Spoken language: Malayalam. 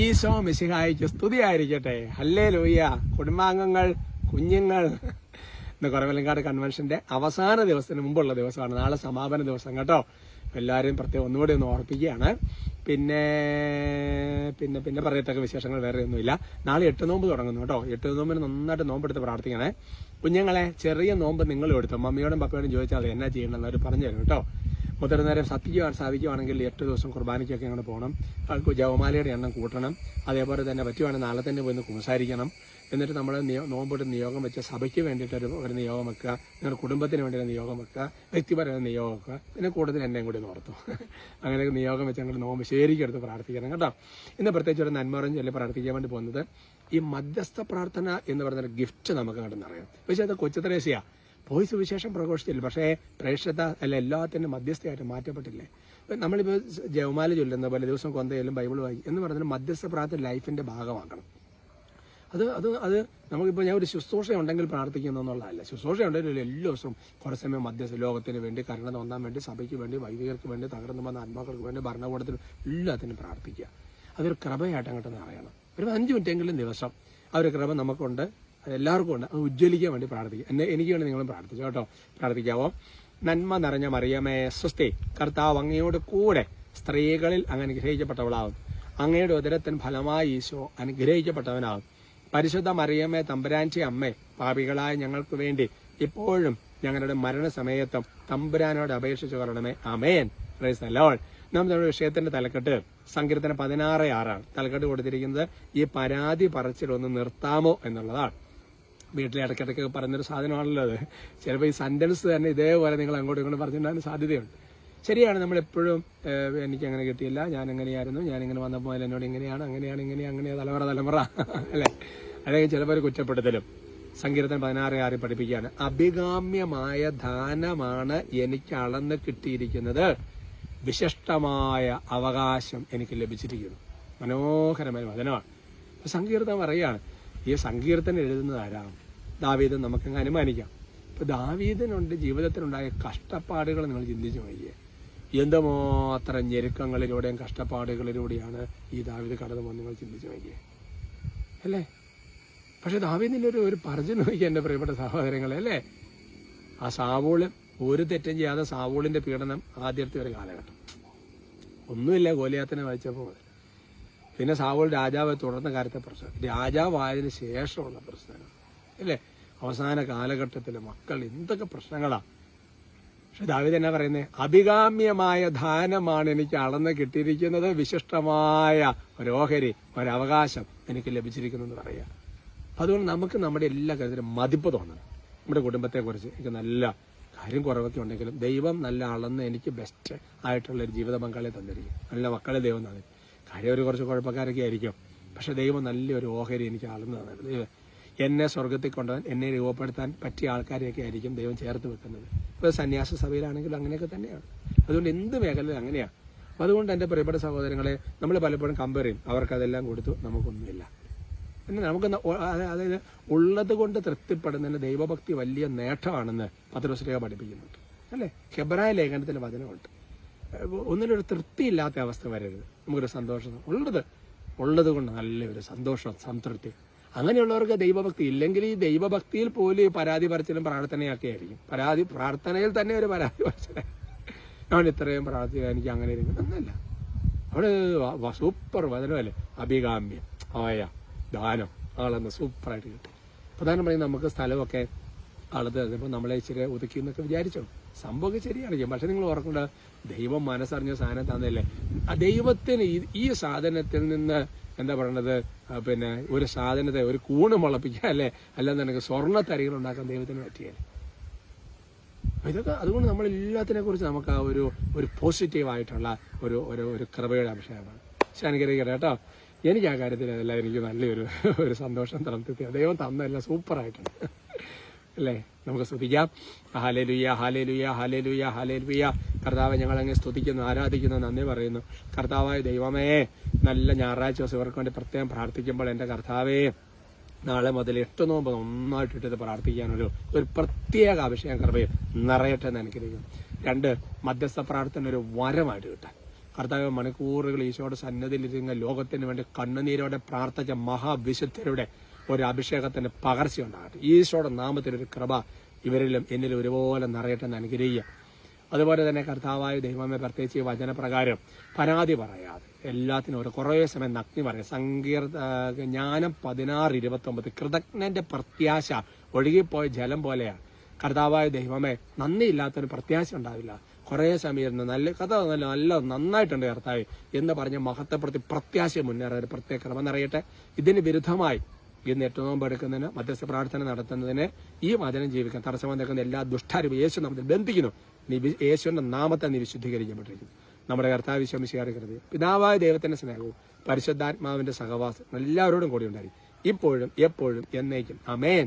ഈശോ മിശിഹായിക്ക് സ്തുതിയായിരിക്കട്ടെ. ഹല്ലേലൂയ. കുടുംബാംഗങ്ങൾ, കുഞ്ഞുങ്ങൾ, ഇന്ന് കുറവലങ്കാട് കൺവെൻഷന്റെ അവസാന ദിവസത്തിന് മുമ്പുള്ള ദിവസമാണ്. നാളെ സമാപന ദിവസം കേട്ടോ. എല്ലാവരും പ്രത്യേകം ഒന്നുകൂടി ഒന്ന് ഓർപ്പിക്കുകയാണ്. പിന്നെ പിന്നെ പിന്നെ പറയത്തക്ക വിശേഷങ്ങൾ വേറെ ഒന്നുമില്ല. നാളെ 8 നോമ്പ് തുടങ്ങുന്നു കേട്ടോ. 8 നോമ്പിന് നന്നായിട്ട് നോമ്പെടുത്ത് പ്രാർത്ഥിക്കണേ. കുഞ്ഞുങ്ങളെ ചെറിയ നോമ്പ് നിങ്ങളും എടുത്തു. മമ്മിയോടും പപ്പയോടും ചോദിച്ചാൽ എന്നാ ചെയ്യണമെന്ന് അവർ പറഞ്ഞു തരും കേട്ടോ. മുതിർന്നേരം സാധിക്കുവാണെങ്കിൽ 8 ദിവസം കുർബാനയ്ക്കൊക്കെ അങ്ങോട്ട് പോകണം. ജവമാലയുടെ എണ്ണം കൂട്ടണം. അതേപോലെ തന്നെ പറ്റുവാണെങ്കിൽ നാളെ തന്നെ പോയി കുമ്പസാരിക്കണം. എന്നിട്ട് നമ്മൾ നോമ്പെടുത്ത് നിയോഗം വെച്ച് സഭയ്ക്ക് വേണ്ടിയിട്ട് ഒരു നിയോഗം വെക്കുക, നിങ്ങളുടെ കുടുംബത്തിന് വേണ്ടി ഒരു നിയോഗം വെക്കുക, വ്യക്തിപരമായ നിയോഗം വെക്കുക. പിന്നെ കൂടുതൽ എന്നെയും കൂടി ഓർത്തു. അങ്ങനെ നിയോഗം വെച്ച് അങ്ങോട്ട് നോമ്പ് ശരിക്കെടുത്ത് പ്രാർത്ഥിക്കണം കേട്ടോ. ഇന്ന് പ്രത്യേകിച്ച് ഒരു നന്മറം ചൊല്ലി പ്രാർത്ഥിക്കാൻ വേണ്ടി പോകുന്നത് ഈ മധ്യസ്ഥ പ്രാർത്ഥന എന്ന് പറയുന്നൊരു ഗിഫ്റ്റ് നമുക്ക് കണ്ടെന്നറിയാം. പക്ഷേ അത് കൊച്ചു ത്രേസ്യ പോയി സുവിശേഷം പ്രഘോഷിച്ചില്ല, പക്ഷേ പ്രേക്ഷത അല്ല എല്ലാത്തിനും മധ്യസ്ഥയായിട്ട് മാറ്റപ്പെട്ടില്ലേ. നമ്മളിപ്പോൾ ജവമാല ചൊല്ലുന്ന പോലെ ദിവസം കൊന്തയിലും ബൈബിൾ വായിക്കും എന്ന് പറഞ്ഞാൽ മധ്യസ്ഥ പ്രാർത്ഥന ലൈഫിന്റെ ഭാഗമാക്കണം. അത് നമുക്കിപ്പോൾ ഞാൻ ഒരു ശുശ്രൂഷ ഉണ്ടെങ്കിൽ പ്രാർത്ഥിക്കുന്നു എന്നുള്ളതല്ല. ശുശ്രൂഷ ഉണ്ടെങ്കിൽ എല്ലാ ദിവസവും കുറേ സമയം മധ്യസ്ഥ ലോകത്തിന് വേണ്ടി, കരുണ തോന്നാൻ വേണ്ടി, സഭയ്ക്ക് വേണ്ടി, വൈദികർക്ക് വേണ്ടി, തകർന്നു വന്ന ആത്മാക്കൾക്ക് വേണ്ടി, ഭരണകൂടത്തിന് എല്ലാത്തിനും പ്രാർത്ഥിക്കുക. അതൊരു കൃപയായിട്ട് അങ്ങോട്ട് അറിയണം. ഒരു 5 മിനിറ്റെങ്കിലും ദിവസം ആ ഒരു കൃപ നമുക്കുണ്ട്, എല്ലാവർക്കും ഉണ്ട്. അത് ഉജ്ജ്വലിക്കാൻ വേണ്ടി പ്രാർത്ഥിക്കുക. എനിക്ക് വേണ്ടി നിങ്ങളും പ്രാർത്ഥിച്ചു കേട്ടോ. പ്രാർത്ഥിക്കാവോ? നന്മ നിറഞ്ഞ മറിയമേ സ്വസ്തി, കർത്താവ് അങ്ങയോട് കൂടെ സ്ത്രീകളിൽ അങ്ങ് അനുഗ്രഹിക്കപ്പെട്ടവളാവും. അങ്ങയുടെ ഉദരത്തിന് ഫലമായി ഈശോ അനുഗ്രഹിക്കപ്പെട്ടവനാവും. പരിശുദ്ധ മറിയമേ തമ്പുരാന്റെ അമ്മേ, പാപികളായ ഞങ്ങൾക്ക് വേണ്ടി ഇപ്പോഴും ഞങ്ങളുടെ മരണസമയത്തും തമ്പുരാനോട് അപേക്ഷിച്ചു കൊള്ളണമേ. ആമേൻ. Praise the lord. നമ്മുടെ വിഷയത്തിന്റെ തലക്കെട്ട് സങ്കീർത്തനം 16:6 തലക്കെട്ട് കൊടുത്തിരിക്കുന്നത് ഈ പരാതി പറച്ചിലൊന്ന് നിർത്താമോ എന്നുള്ളതാണ്. വീട്ടിലെ ഇടയ്ക്കിടയ്ക്ക് പറയുന്നൊരു സാധനമാണല്ലോ അത്. ചിലപ്പോൾ ഈ സെന്റൻസ് തന്നെ ഇതേപോലെ നിങ്ങൾ അങ്ങോട്ടും ഇങ്ങോട്ടും പറഞ്ഞിട്ടുണ്ടാകാൻ സാധ്യതയുണ്ട്. ശരിയാണ്, നമ്മളെപ്പോഴും എനിക്ക് അങ്ങനെ കിട്ടിയില്ല, ഞാൻ എങ്ങനെയായിരുന്നു, ഞാനിങ്ങനെ വന്നപ്പോൾ എന്നോട് ഇങ്ങനെയാണ്, ഇങ്ങനെയാണ് തലമുറ അല്ലേ. അല്ലെങ്കിൽ ചിലപ്പോൾ കുറ്റപ്പെടുത്തലും. സങ്കീർത്തനം 16:6 പഠിപ്പിക്കുകയാണ്, അഭികാമ്യമായ ദാനമാണ് എനിക്ക് അളന്ന് കിട്ടിയിരിക്കുന്നത്, വിശിഷ്ടമായ അവകാശം എനിക്ക് ലഭിച്ചിരിക്കുന്നു. മനോഹരമായ വചനമാണ്. സങ്കീർത്തനം പറയുകയാണ്. ഈ സങ്കീർത്തനം എഴുതുന്നത് ആരാണ്? ദാവീദ്. നമുക്കങ്ങ് അനുമാനിക്കാം. ഇപ്പൊ ദാവീദിനുണ്ട് ജീവിതത്തിലുണ്ടായ കഷ്ടപ്പാടുകൾ നിങ്ങൾ ചിന്തിച്ചു നോക്കിയേ. എന്തുമാത്രം ഞെരുക്കങ്ങളിലൂടെയും കഷ്ടപ്പാടുകളിലൂടെയാണ് ഈ ദാവീദ് കടന്നു പോകുന്നത് നിങ്ങൾ ചിന്തിച്ചു നോക്കിയേ അല്ലേ. പക്ഷെ ദാവീദിന്റെ ഒരു പറഞ്ഞു നോക്കിയ എന്റെ പ്രിയപ്പെട്ട സഹോദരങ്ങളെ അല്ലേ. ആ സാവൂള് ഒരു തെറ്റും ചെയ്യാതെ സാവൂളിന്റെ പീഡനം ആദ്യത്തെ ഒരു കാലഘട്ടം ഒന്നുമില്ല. ഗോലിയാത്തിനെ വായിച്ചപ്പോൾ പിന്നെ സാവൂൾ രാജാവ് തുടർന്ന കാര്യത്തെ പ്രശ്നം, രാജാവായതിനു ശേഷമുള്ള പ്രശ്നങ്ങൾ അല്ലേ. അവസാന കാലഘട്ടത്തിലെ മക്കൾ എന്തൊക്കെ പ്രശ്നങ്ങളാ. പക്ഷെ ദാവീദ് എന്നാ പറയുന്നത്? അഭികാമ്യമായ ദാനമാണ് എനിക്ക് അളന്ന് കിട്ടിയിരിക്കുന്നത്, വിശിഷ്ടമായ ഒരു ഓഹരി, ഒരവകാശം എനിക്ക് ലഭിച്ചിരിക്കുന്നു എന്ന് പറയാം. അതുകൊണ്ട് നമുക്ക് നമ്മുടെ എല്ലാ കാര്യത്തിലും മതിപ്പ് തോന്നണം. നമ്മുടെ കുടുംബത്തെക്കുറിച്ച് എനിക്ക് നല്ല കാര്യം കുറവൊക്കെ ഉണ്ടെങ്കിലും ദൈവം നല്ല അളന്ന് എനിക്ക് ബെസ്റ്റ് ആയിട്ടുള്ള ഒരു ജീവിത പങ്കാളിയെ തന്നിരിക്കും. നല്ല മക്കളെ ദൈവം തന്നെ. കാര്യം ഒരു കുറച്ച് കുഴപ്പക്കാരൊക്കെ ആയിരിക്കും, പക്ഷെ ദൈവം നല്ലൊരു ഓഹരി എനിക്ക് അളന്ന് തന്നിട്ടുണ്ട്. എന്നെ സ്വർഗത്തിൽ കൊണ്ടുപോകാൻ, എന്നെ രൂപപ്പെടുത്താൻ പറ്റിയ ആൾക്കാരെയൊക്കെ ആയിരിക്കും ദൈവം ചേർത്ത് വെക്കുന്നത്. ഇപ്പോൾ സന്യാസ സഭയിലാണെങ്കിലും അങ്ങനെയൊക്കെ തന്നെയാണ്. അതുകൊണ്ട് എന്ത് മേഖലയിൽ അങ്ങനെയാണ്. അപ്പം അതുകൊണ്ട് എൻ്റെ പ്രിയപ്പെട്ട സഹോദരങ്ങളെ, നമ്മൾ പലപ്പോഴും കമ്പയർ ചെയ്യും. അവർക്കതെല്ലാം കൊടുത്തു, നമുക്കൊന്നുമില്ല. പിന്നെ നമുക്ക് അതായത് ഉള്ളത് കൊണ്ട് തൃപ്തിപ്പെടുന്നതിന് ദൈവഭക്തി വലിയ നേട്ടമാണെന്ന് പത്രോസ് പഠിപ്പിക്കുന്നുണ്ട് അല്ലേ. ഹെബ്രായ ലേഖനത്തിലെ വചനമുണ്ട്. ഒന്നിനൊരു തൃപ്തിയില്ലാത്ത അവസ്ഥ വരരുത്. നമുക്കൊരു സന്തോഷം ഉള്ളത് കൊണ്ട് നല്ലൊരു സന്തോഷം, സംതൃപ്തി. അങ്ങനെയുള്ളവർക്ക് ദൈവഭക്തി ഇല്ലെങ്കിൽ ഈ ദൈവഭക്തിയിൽ പോലും പരാതി പറച്ചിലും പ്രാർത്ഥനയൊക്കെ ആയിരിക്കും. പ്രാർത്ഥനയിൽ തന്നെ ഒരു പരാതി പറച്ചില. ഞാൻ ഇത്രയും പ്രാർത്ഥിക്കുക, എനിക്ക് അങ്ങനെ ഇരിക്കും എന്നല്ല. അവിടെ സൂപ്പർ വചനമല്ലേ, അഭികാമ്യം ആയ ദാനം ആളെന്ന് സൂപ്പറായിട്ട് കിട്ടും. പ്രധാനം പറയുന്നത് നമുക്ക് സ്ഥലമൊക്കെ ആളത് ഇപ്പോൾ നമ്മളെ ഇച്ചിരി ഒതുക്കി എന്നൊക്കെ വിചാരിച്ചോ, സംഭവമൊക്കെ ശരിയായിരിക്കും. പക്ഷെ നിങ്ങൾ ഓർക്കേണ്ട, ദൈവം മനസ്സറിഞ്ഞ സാധനം തന്നല്ലേ. ആ ദൈവത്തിന് ഈ സാധനത്തിൽ നിന്ന് എന്താ പറയണത്, പിന്നെ ഒരു സാധനത്തെ ഒരു കൂണ് മുളപ്പിക്കുക അല്ലേ, അല്ലാതെ സ്വർണ്ണ തരികൾ ഉണ്ടാക്കാൻ ദൈവത്തിന് പറ്റിയാൽ ഇതൊക്കെ. അതുകൊണ്ട് നമ്മൾ എല്ലാത്തിനെ കുറിച്ച് നമുക്ക് ആ ഒരു പോസിറ്റീവായിട്ടുള്ള ഒരു കൃപയുടെ അഭിഷേകമാണ്. പക്ഷെ അനുഗ്രഹിക്കട്ടെ കേട്ടോ. എനിക്ക് ആ കാര്യത്തിൽ അതെല്ലാം എനിക്ക് നല്ലൊരു സന്തോഷം, തൃപ്തി. ദൈവം തന്നെല്ലാം സൂപ്പറായിട്ടുണ്ട് അല്ലേ. നമുക്ക് സ്തുതിക്കാം. Hallelujah, hallelujah, hallelujah, hallelujah. കർത്താവെ, ഞങ്ങളങ്ങ് സ്തുതിക്കുന്നു, ആരാധിക്കുന്നു, നന്ദി പറയുന്നു. കർത്താവായ ദൈവമേ, നല്ല ഞായറാഴ്ച ദിവസം ഇവർക്ക് വേണ്ടി പ്രത്യേകം പ്രാർത്ഥിക്കുമ്പോൾ എൻ്റെ കർത്താവേ, നാളെ മുതൽ 8 നോമ്പ് ഒന്നായിട്ടിട്ട് പ്രാർത്ഥിക്കാനൊരു പ്രത്യേക അഭിഷേകം കൃപയും നിറയട്ടെ എന്ന് അനുഗ്രഹിക്കുന്നു. 2, മധ്യസ്ഥ പ്രാർത്ഥന ഒരു വരമായിട്ട് കിട്ടാൻ. കർത്താവ് മണിക്കൂറുകൾ ഈശോയുടെ സന്നദ്ധിയിലിരുന്ന ലോകത്തിന് വേണ്ടി കണ്ണുനീരോടെ പ്രാർത്ഥിച്ച മഹാവിശുദ്ധരുടെ ഒരു അഭിഷേകത്തിന്റെ പകർച്ചയുണ്ടാകട്ടെ. ഈശോയുടെ നാമത്തിലൊരു കൃപ ഇവരിലും എന്നിലും ഒരുപോലെ നിറയട്ടെ എന്ന് അനുഗ്രഹിക്കുക. അതുപോലെ തന്നെ കർത്താവായ ദൈവമേ, പ്രത്യേകിച്ച് ഈ വചനപ്രകാരം പരാതി പറയാതെ എല്ലാത്തിനും ഒരു കുറേ സമയം നഗ്നി പറയാം. ജ്ഞാനം 16:29 കൃതജ്ഞന്റെ പ്രത്യാശ ഒഴുകിപ്പോയ ജലം പോലെയാണ്. കർത്താവായ ദൈവമേ, നന്ദിയില്ലാത്തൊരു പ്രത്യാശ ഉണ്ടാവില്ല. കുറേ സമയം നല്ല കഥ നല്ല നന്നായിട്ടുണ്ട് കർത്താവ് എന്ന് പറഞ്ഞ് മഹത്വപ്പെടുത്തി പ്രത്യാശ മുന്നേറാൻ ഒരു പ്രത്യേക ക്രമം നിറയട്ടെ. ഇതിന് വിരുദ്ധമായി ഇന്ന് 8 നോമ്പ് എടുക്കുന്നതിന്, മധ്യസ്ഥ പ്രാർത്ഥന നടത്തുന്നതിന്, ഈ വചനം ജീവിക്കാൻ തടസ്സം നിൽക്കുന്ന എല്ലാ ദുഷ്ടാരും യേശു നാമത്തിൽ ബന്ധിക്കുന്നു. യേശുവിന്റെ നാമത്തെ നീ വിശുദ്ധീകരിക്കപ്പെട്ടിരിക്കുന്നു. നമ്മുടെ കർത്താവ് വിശ്വസിക്കാറുള്ളത് പിതാവായ ദൈവത്തിന്റെ സ്നേഹവും പരിശുദ്ധാത്മാവിന്റെ സഹവാസം എല്ലാവരോടും കൂടി ഉണ്ടായിരിക്കും, ഇപ്പോഴും എപ്പോഴും എന്നേക്കും. ആമേൻ.